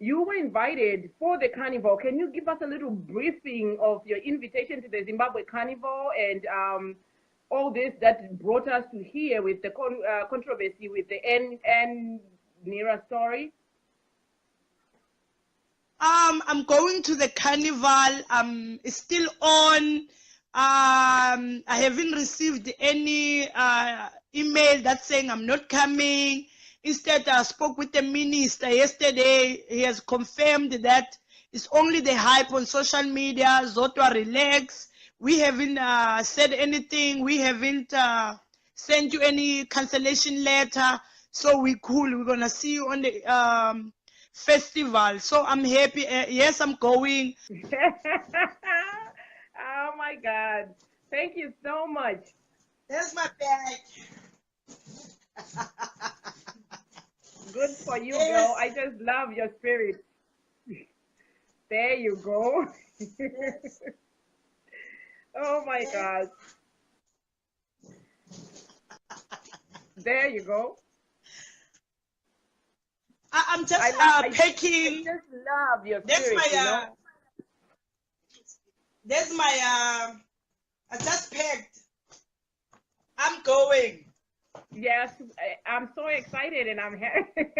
you were invited for the carnival. Can you give us a little briefing of your invitation to the Zimbabwe Carnival and all this that brought us to here with the controversy with the N Nira story? I'm going to the carnival. It's still on. I haven't received any email that's saying I'm not coming. Instead, I spoke with the minister yesterday. He has confirmed that it's only the hype on social media. Zodwa, relax. We haven't said anything. We haven't sent you any cancellation letter. So we're cool. We're gonna see you on the festival. So I'm happy. Yes, I'm going. Oh my God. Thank you so much. There's my bag. Good for you, Yes. girl. I just love your spirit. There you go. Yes. Oh my God. There you go. I'm just packing. I just love your That's spirit, my you know? That's my I just packed. I'm going. Yes, I'm so excited and I'm happy.